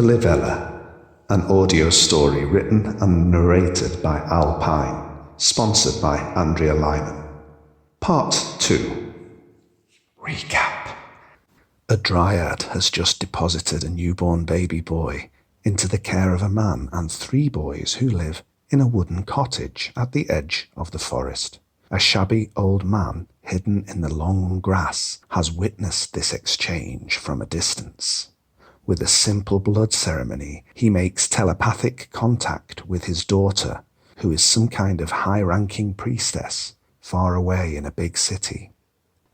The Livella, an audio story written and narrated by Alpine, sponsored by Andrea Lyman. Part 2. Recap. A dryad has just deposited a newborn baby boy into the care of a man and 3 boys who live in a wooden cottage at the edge of the forest. A shabby old man, hidden in the long grass, has witnessed this exchange from a distance. With a simple blood ceremony, he makes telepathic contact with his daughter, who is some kind of high-ranking priestess far away in a big city.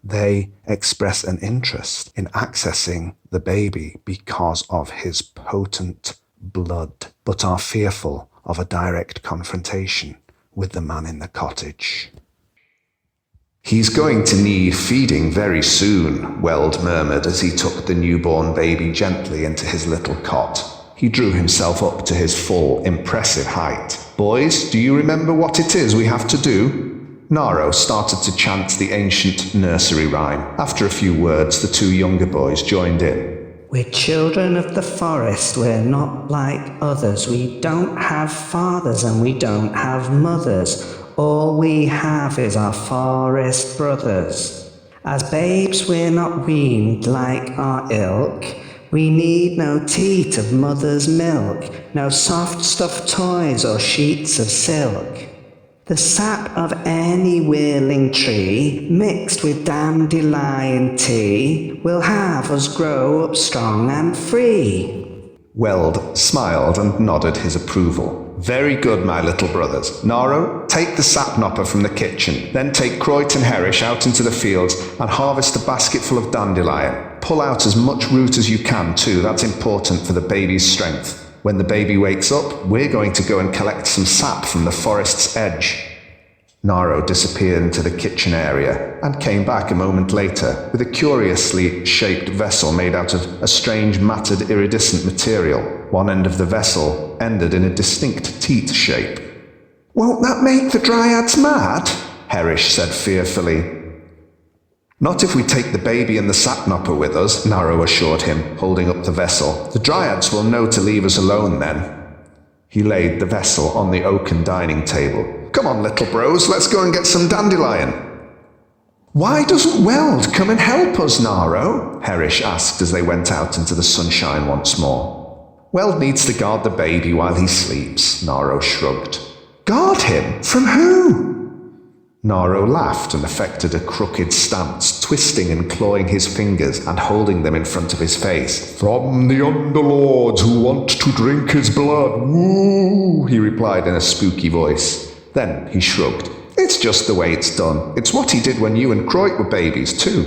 They express an interest in accessing the baby because of his potent blood, but are fearful of a direct confrontation with the man in the cottage. "He's going to need feeding very soon," Weld murmured as he took the newborn baby gently into his little cot. He drew himself up to his full, impressive height. "Boys, do you remember what it is we have to do?" Naro started to chant the ancient nursery rhyme. After a few words, the 2 younger boys joined in. "We're children of the forest, we're not like others. We don't have fathers and we don't have mothers. All we have is our forest brothers. As babes we're not weaned like our ilk. We need no teat of mother's milk, no soft stuffed toys or sheets of silk. The sap of any whirling tree, mixed with dandelion tea, will have us grow up strong and free." Weld smiled and nodded his approval. "Very good, my little brothers. Naro, take the sap knopper from the kitchen, then take Croit and Herish out into the fields and harvest a basket full of dandelion. Pull out as much root as you can too, that's important for the baby's strength. When the baby wakes up, we're going to go and collect some sap from the forest's edge." Naro disappeared into the kitchen area and came back a moment later with a curiously shaped vessel made out of a strange matted iridescent material. One end of the vessel ended in a distinct teat shape. "Won't that make the dryads mad?" Herish said fearfully. "Not if we take the baby and the sapnopper with us," Naro assured him, holding up the vessel. "The dryads will know to leave us alone then." He laid the vessel on the oaken dining table. "Come on, little bros, let's go and get some dandelion." "Why doesn't Weld come and help us, Naro?" Herish asked as they went out into the sunshine once more. "Weld needs to guard the baby while he sleeps," Naro shrugged. "Guard him? From who?" Naro laughed and affected a crooked stance, twisting and clawing his fingers and holding them in front of his face. "From the underlords who want to drink his blood, woo!" he replied in a spooky voice. Then he shrugged. "It's just the way it's done. It's what he did when you and Croit were babies too."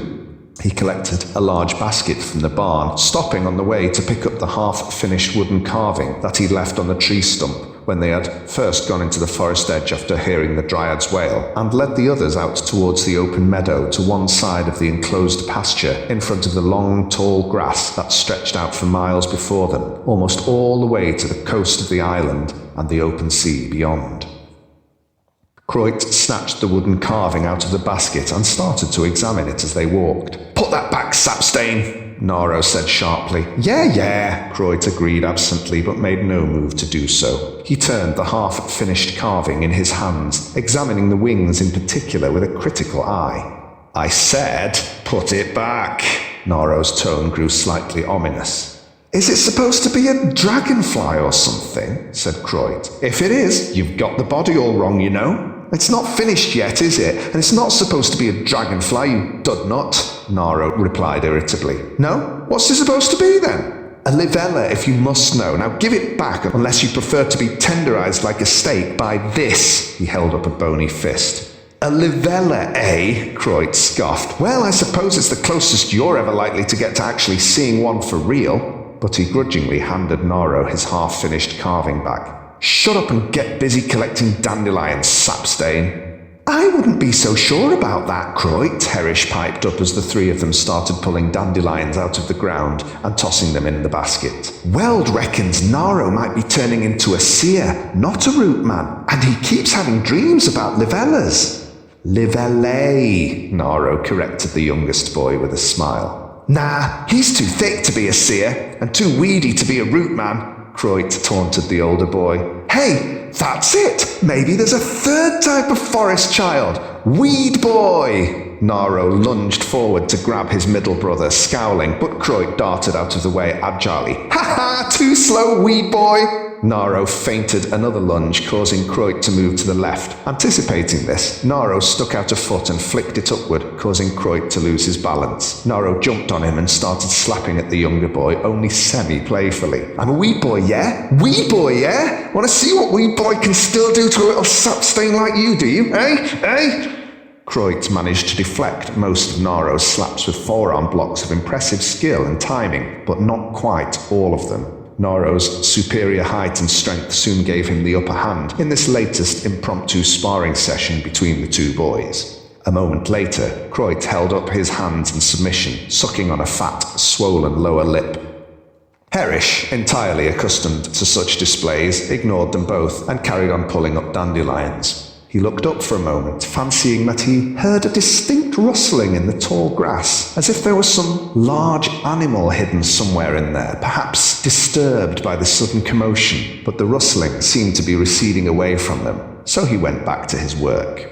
He collected a large basket from the barn, stopping on the way to pick up the half-finished wooden carving that he'd left on the tree stump when they had first gone into the forest edge after hearing the dryad's wail, and led the others out towards the open meadow to one side of the enclosed pasture in front of the long, tall grass that stretched out for miles before them, almost all the way to the coast of the island and the open sea beyond. Croit snatched the wooden carving out of the basket and started to examine it as they walked. "Put that back, Sapstain," Naro said sharply. Yeah, Croit agreed absently but made no move to do so. He turned the half-finished carving in his hands, examining the wings in particular with a critical eye. "I said, put it back." Naro's tone grew slightly ominous. "Is it supposed to be a dragonfly or something?" said Croit. "If it is, you've got the body all wrong, you know. It's not finished yet, is it? And it's not supposed to be a dragonfly, you dudnut," Naro replied irritably. "No? What's it supposed to be then?" "A livella, if you must know. Now give it back, unless you prefer to be tenderized like a steak by this." He held up a bony fist. "A livella, eh?" Croit scoffed. "Well, I suppose it's the closest you're ever likely to get to actually seeing one for real." But he grudgingly handed Naro his half-finished carving back. "Shut up and get busy collecting dandelions, Sapstain." "I wouldn't be so sure about that, Croit," Herish piped up as the 3 of them started pulling dandelions out of the ground and tossing them in the basket. "Weld reckons Naro might be turning into a seer, not a root man, and he keeps having dreams about livellas." "Livelle," Naro corrected the youngest boy with a smile. Nah, he's too thick to be a seer, and too weedy to be a root man, Croit taunted the older boy. Hey, that's it! Maybe there's a third type of forest child. Weed boy! Naro lunged forward to grab his middle brother, scowling, but Croit darted out of the way agilely. Ha ha! Too slow, weed boy! Naro feinted another lunge, causing Croit to move to the left. Anticipating this, Naro stuck out a foot and flicked it upward, causing Croit to lose his balance. Naro jumped on him and started slapping at the younger boy, only semi-playfully. I'm a weed boy, yeah? Weed boy, yeah? Want to see what weed boy can still do to a little sap stain like you, do you? Eh? Croit managed to deflect most of Naro's slaps with forearm blocks of impressive skill and timing, but not quite all of them. Naro's superior height and strength soon gave him the upper hand in this latest impromptu sparring session between the two boys. A moment later, Croit held up his hands in submission, sucking on a fat, swollen lower lip. Herish, entirely accustomed to such displays, ignored them both and carried on pulling up dandelions. He looked up for a moment, fancying that he heard a distinct rustling in the tall grass, as if there was some large animal hidden somewhere in there, perhaps disturbed by the sudden commotion, but the rustling seemed to be receding away from them, so he went back to his work.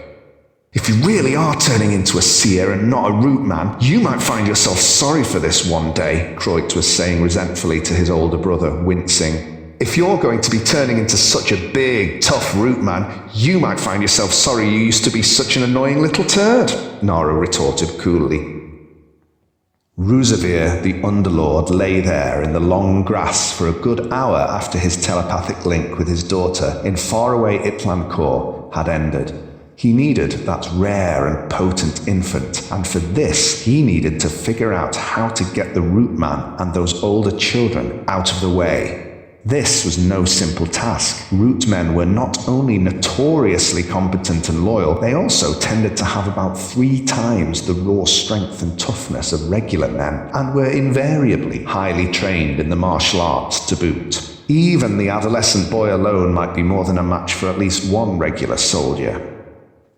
If you really are turning into a seer and not a root man, you might find yourself sorry for this one day, Croit was saying resentfully to his older brother, wincing. If you're going to be turning into such a big, tough root man, you might find yourself sorry you used to be such an annoying little turd, Naro retorted coolly. Ruzevir, the Underlord, lay there in the long grass for a good hour after his telepathic link with his daughter in faraway Itlankor had ended. He needed that rare and potent infant, and for this he needed to figure out how to get the root man and those older children out of the way. This was no simple task. Root men were not only notoriously competent and loyal, they also tended to have about 3 times the raw strength and toughness of regular men, and were invariably highly trained in the martial arts to boot. Even the adolescent boy alone might be more than a match for at least one regular soldier.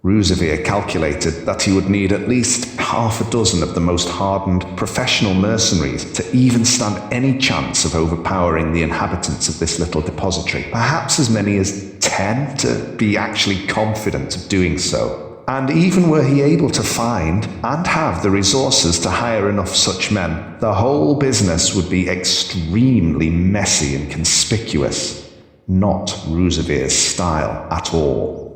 Ruzevir calculated that he would need at least half a dozen of the most hardened professional mercenaries to even stand any chance of overpowering the inhabitants of this little depository. Perhaps as many as 10 to be actually confident of doing so. And even were he able to find and have the resources to hire enough such men, the whole business would be extremely messy and conspicuous. Not Ruzevir's style at all.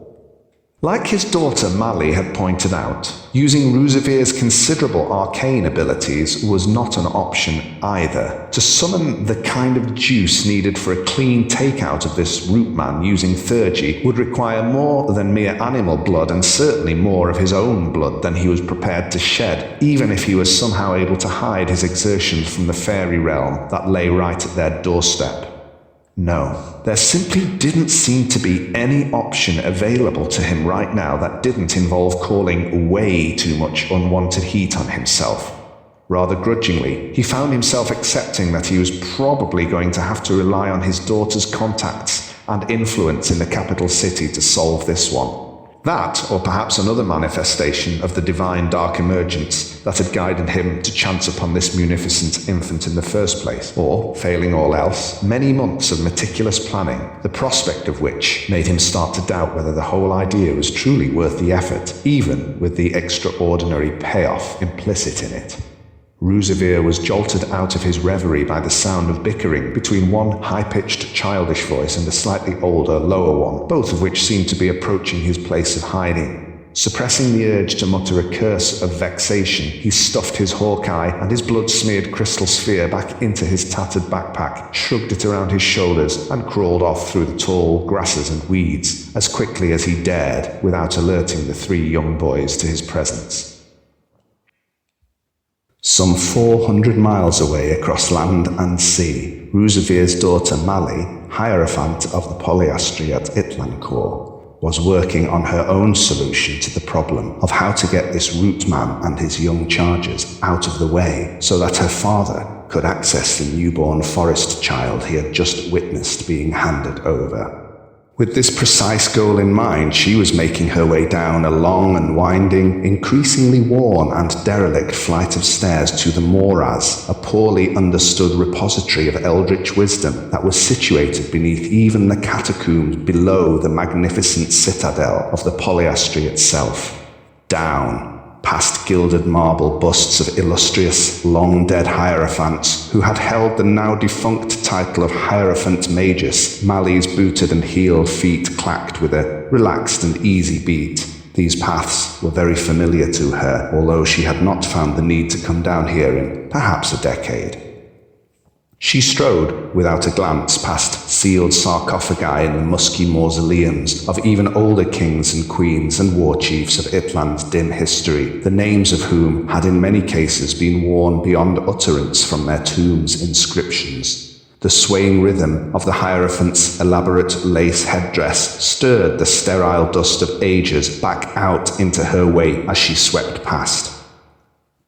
Like his daughter Mallie had pointed out, using Ruzevir's considerable arcane abilities was not an option either. To summon the kind of juice needed for a clean takeout of this root man using Thurgy would require more than mere animal blood, and certainly more of his own blood than he was prepared to shed, even if he was somehow able to hide his exertions from the fairy realm that lay right at their doorstep. No, there simply didn't seem to be any option available to him right now that didn't involve calling way too much unwanted heat on himself. Rather grudgingly, he found himself accepting that he was probably going to have to rely on his daughter's contacts and influence in the capital city to solve this one. That, or perhaps another manifestation of the divine dark emergence that had guided him to chance upon this munificent infant in the first place, or, failing all else, many months of meticulous planning, the prospect of which made him start to doubt whether the whole idea was truly worth the effort, even with the extraordinary payoff implicit in it. Ruzevir was jolted out of his reverie by the sound of bickering between one high-pitched childish voice and a slightly older, lower one, both of which seemed to be approaching his place of hiding. Suppressing the urge to mutter a curse of vexation, he stuffed his hawk eye and his blood-smeared crystal sphere back into his tattered backpack, shrugged it around his shoulders, and crawled off through the tall grasses and weeds as quickly as he dared without alerting the 3 young boys to his presence. Some 400 miles away across land and sea, Ruzevir's daughter Mallie, Hierophant of the polyastry at Itlankor, was working on her own solution to the problem of how to get this root man and his young charges out of the way so that her father could access the newborn forest child he had just witnessed being handed over. With this precise goal in mind, she was making her way down a long and winding, increasingly worn and derelict flight of stairs to the Moraz, a poorly understood repository of eldritch wisdom that was situated beneath even the catacombs below the magnificent citadel of the Polyastry itself. Down, past gilded marble busts of illustrious, long-dead hierophants who had held the now-defunct title of Hierophant Magus. Mallie's booted and heeled feet clacked with a relaxed and easy beat. These paths were very familiar to her, although she had not found the need to come down here in perhaps a decade. She strode, without a glance, past sealed sarcophagi in the musky mausoleums of even older kings and queens and war chiefs of Itland's dim history, the names of whom had in many cases been worn beyond utterance from their tombs' inscriptions. The swaying rhythm of the Hierophant's elaborate lace headdress stirred the sterile dust of ages back out into her wake as she swept past.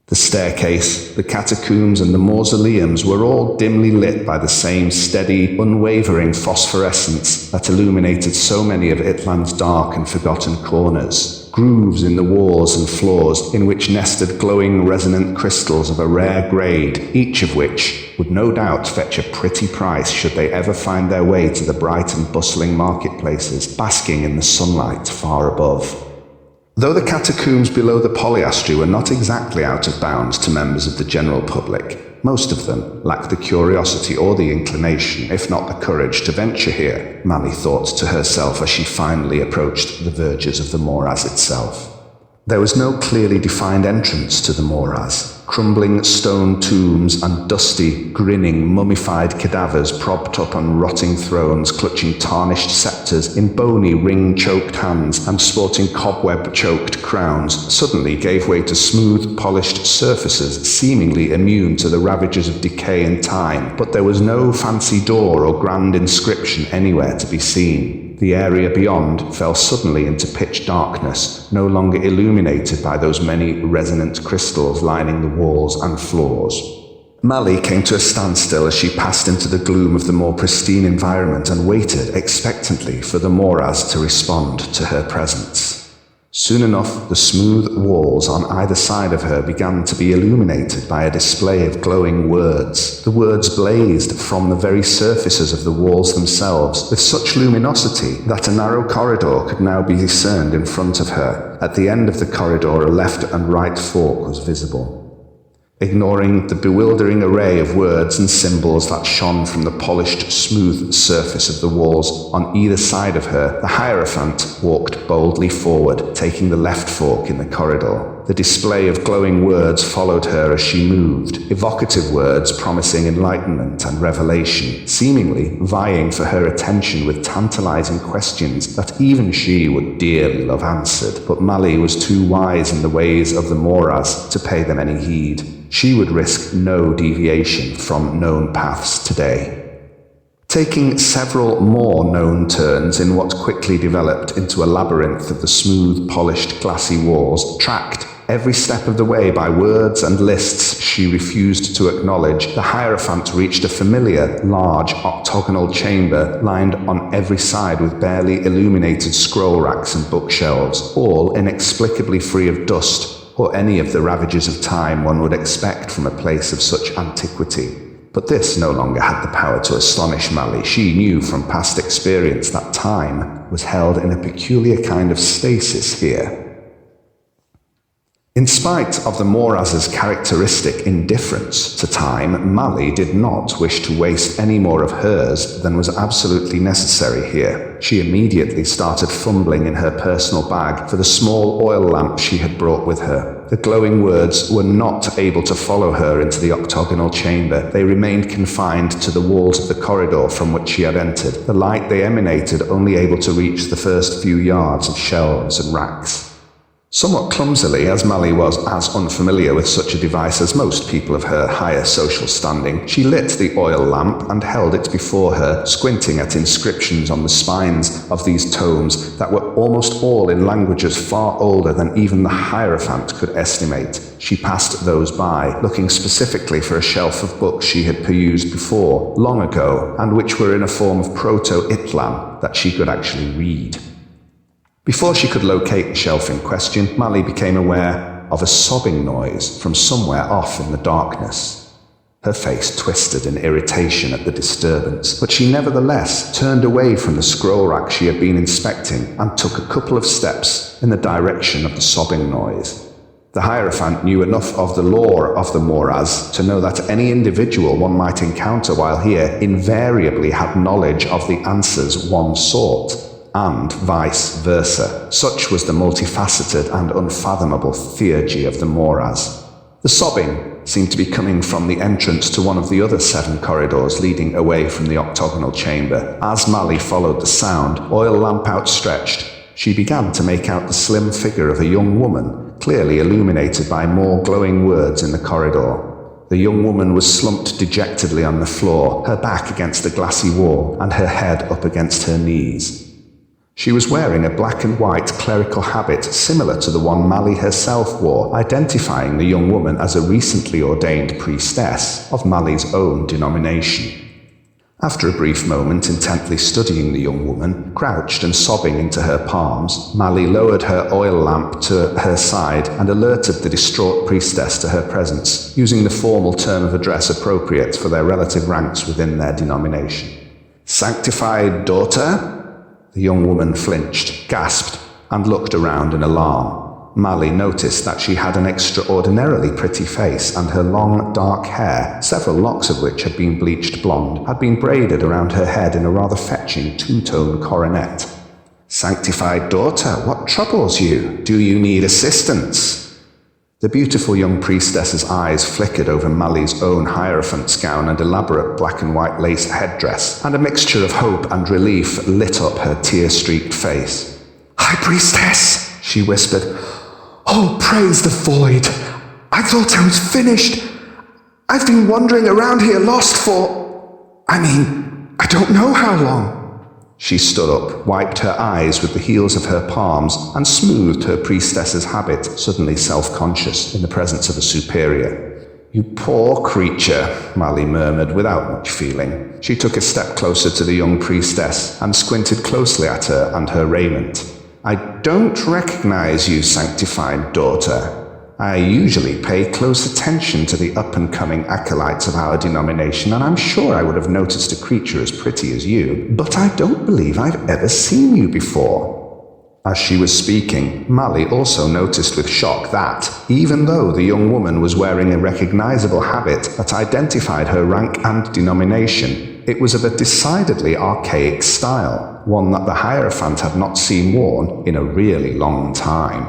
The staircase, the catacombs, and the mausoleums were all dimly lit by the same steady, unwavering phosphorescence that illuminated so many of Itland's dark and forgotten corners. Grooves in the walls and floors in which nested glowing resonant crystals of a rare grade, each of which would no doubt fetch a pretty price should they ever find their way to the bright and bustling marketplaces, basking in the sunlight far above. Though the catacombs below the Polyastry were not exactly out of bounds to members of the general public, most of them lacked the curiosity or the inclination, if not the courage, to venture here, Mallie thought to herself as she finally approached the verges of the Moraz itself. There was no clearly defined entrance to the Moraz. Crumbling stone tombs and dusty, grinning, mummified cadavers propped up on rotting thrones, clutching tarnished scepters in bony, ring-choked hands and sporting cobweb-choked crowns, suddenly gave way to smooth, polished surfaces seemingly immune to the ravages of decay and time, but there was no fancy door or grand inscription anywhere to be seen. The area beyond fell suddenly into pitch darkness, no longer illuminated by those many resonant crystals lining the walls and floors. Mallie came to a standstill as she passed into the gloom of the more pristine environment and waited expectantly for the Moraz to respond to her presence. Soon enough, the smooth walls on either side of her began to be illuminated by a display of glowing words. The words blazed from the very surfaces of the walls themselves with such luminosity that a narrow corridor could now be discerned in front of her. At the end of the corridor, a left and right fork was visible. Ignoring the bewildering array of words and symbols that shone from the polished, smooth surface of the walls on either side of her, the Hierophant walked boldly forward, taking the left fork in the corridor. The display of glowing words followed her as she moved, evocative words promising enlightenment and revelation, seemingly vying for her attention with tantalizing questions that even she would dearly love answered. But Mallie was too wise in the ways of the Moraz to pay them any heed. She would risk no deviation from known paths today. Taking several more known turns in what quickly developed into a labyrinth of the smooth, polished, glassy walls, tracked every step of the way by words and lists she refused to acknowledge, the Hierophant reached a familiar, large, octagonal chamber lined on every side with barely illuminated scroll racks and bookshelves, all inexplicably free of dust or any of the ravages of time one would expect from a place of such antiquity. But this no longer had the power to astonish Mallie. She knew from past experience that time was held in a peculiar kind of stasis here. In spite of the Moraz's characteristic indifference to time, Mallie did not wish to waste any more of hers than was absolutely necessary here. She immediately started fumbling in her personal bag for the small oil lamp she had brought with her. The glowing words were not able to follow her into the octagonal chamber. They remained confined to the walls of the corridor from which she had entered, the light they emanated only able to reach the first few yards of shelves and racks. Somewhat clumsily, as Mallie was as unfamiliar with such a device as most people of her higher social standing, she lit the oil lamp and held it before her, squinting at inscriptions on the spines of these tomes that were almost all in languages far older than even the Hierophant could estimate. She passed those by, looking specifically for a shelf of books she had perused before, long ago, and which were in a form of Proto-Itlan that she could actually read. Before she could locate the shelf in question, Mallie became aware of a sobbing noise from somewhere off in the darkness. Her face twisted in irritation at the disturbance, but she nevertheless turned away from the scroll rack she had been inspecting and took a couple of steps in the direction of the sobbing noise. The Hierophant knew enough of the lore of the Moraz to know that any individual one might encounter while here invariably had knowledge of the answers one sought, and vice versa. Such was the multifaceted and unfathomable theurgy of the Moraz. The sobbing seemed to be coming from the entrance to one of the other 7 corridors leading away from the octagonal chamber. As Mallie followed the sound, oil lamp outstretched, she began to make out the slim figure of a young woman, clearly illuminated by more glowing words in the corridor. The young woman was slumped dejectedly on the floor, her back against the glassy wall and her head up against her knees. She was wearing a black and white clerical habit similar to the one Mallie herself wore, identifying the young woman as a recently ordained priestess of Mallie's own denomination. After a brief moment intently studying the young woman, crouched and sobbing into her palms, Mallie lowered her oil lamp to her side and alerted the distraught priestess to her presence, using the formal term of address appropriate for their relative ranks within their denomination. "Sanctified daughter?" The young woman flinched, gasped, and looked around in alarm. Mallie noticed that she had an extraordinarily pretty face, and her long, dark hair, several locks of which had been bleached blonde, had been braided around her head in a rather fetching two-tone coronet. "Sanctified daughter, what troubles you? Do you need assistance?" The beautiful young priestess's eyes flickered over Mallie's own Hierophant's gown and elaborate black and white lace headdress, and a mixture of hope and relief lit up her tear-streaked face. "High Priestess," she whispered. "Oh, praise the void! I thought I was finished. I've been wandering around here lost I don't know how long." She stood up, wiped her eyes with the heels of her palms, and smoothed her priestess's habit, suddenly self-conscious in the presence of a superior. "You poor creature," Mallie murmured without much feeling. She took a step closer to the young priestess and squinted closely at her and her raiment. "I don't recognize you, sanctified daughter. I usually pay close attention to the up-and-coming acolytes of our denomination, and I'm sure I would have noticed a creature as pretty as you, but I don't believe I've ever seen you before." As she was speaking, Mallie also noticed with shock that, even though the young woman was wearing a recognizable habit that identified her rank and denomination, it was of a decidedly archaic style, one that the Hierophant had not seen worn in a really long time.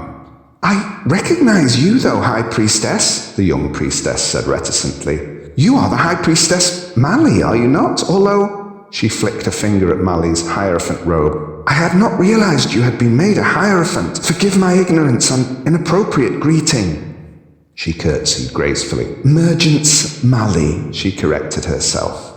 "I recognize you, though, High Priestess," the young priestess said reticently. "You are the High Priestess Mallie, are you not? Although—" she flicked a finger at Mallie's Hierophant robe. "I had not realized you had been made a Hierophant. Forgive my ignorance and inappropriate greeting." She curtsied gracefully. "Mergence Mallie," she corrected herself.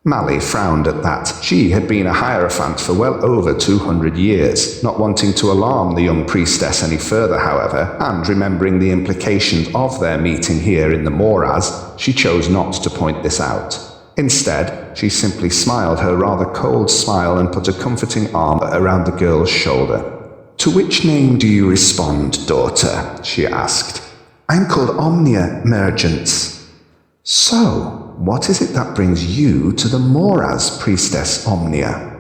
Mallie frowned at that. She had been a Hierophant for well over 200 years, not wanting to alarm the young priestess any further, however, and remembering the implications of their meeting here in the Moraz, she chose not to point this out. Instead, she simply smiled her rather cold smile and put a comforting arm around the girl's shoulder. "To which name do you respond, daughter?" she asked. "I'm called Omnia, Mergence." "So, what is it that brings you to the Moraz, Priestess Omnia?"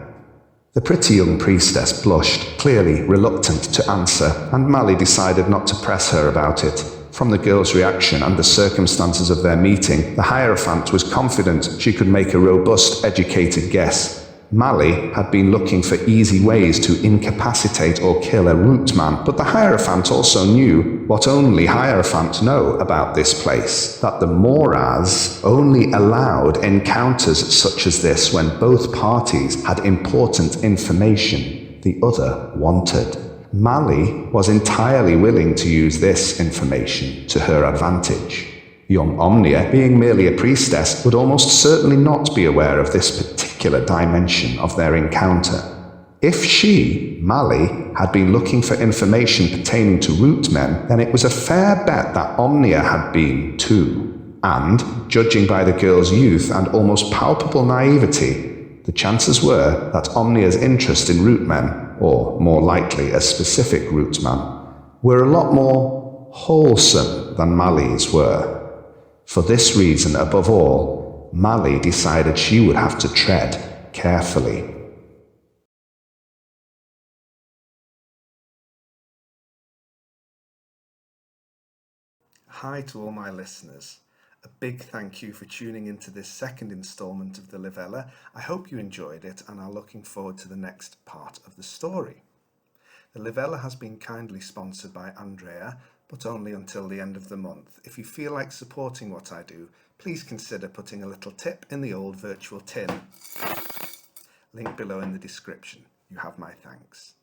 The pretty young priestess blushed, clearly reluctant to answer, and Mallie decided not to press her about it. From the girl's reaction and the circumstances of their meeting, the Hierophant was confident she could make a robust, educated guess. Mallie had been looking for easy ways to incapacitate or kill a root man, but the Hierophant also knew what only Hierophants know about this place, that the Moraz only allowed encounters such as this when both parties had important information the other wanted. Mallie was entirely willing to use this information to her advantage. Young Omnia, being merely a priestess, would almost certainly not be aware of this particular dimension of their encounter. If she, Mallie, had been looking for information pertaining to rootmen, then it was a fair bet that Omnia had been too. And, judging by the girl's youth and almost palpable naivety, the chances were that Omnia's interest in rootmen, or more likely a specific rootman, were a lot more wholesome than Mallie's were. For this reason, above all, Mallie decided she would have to tread carefully. Hi to all my listeners. A big thank you for tuning into this second instalment of the Livella. I hope you enjoyed it and are looking forward to the next part of the story. The Livella has been kindly sponsored by Andrea, but only until the end of the month. If you feel like supporting what I do, please consider putting a little tip in the old virtual tin. Link below in the description. You have my thanks.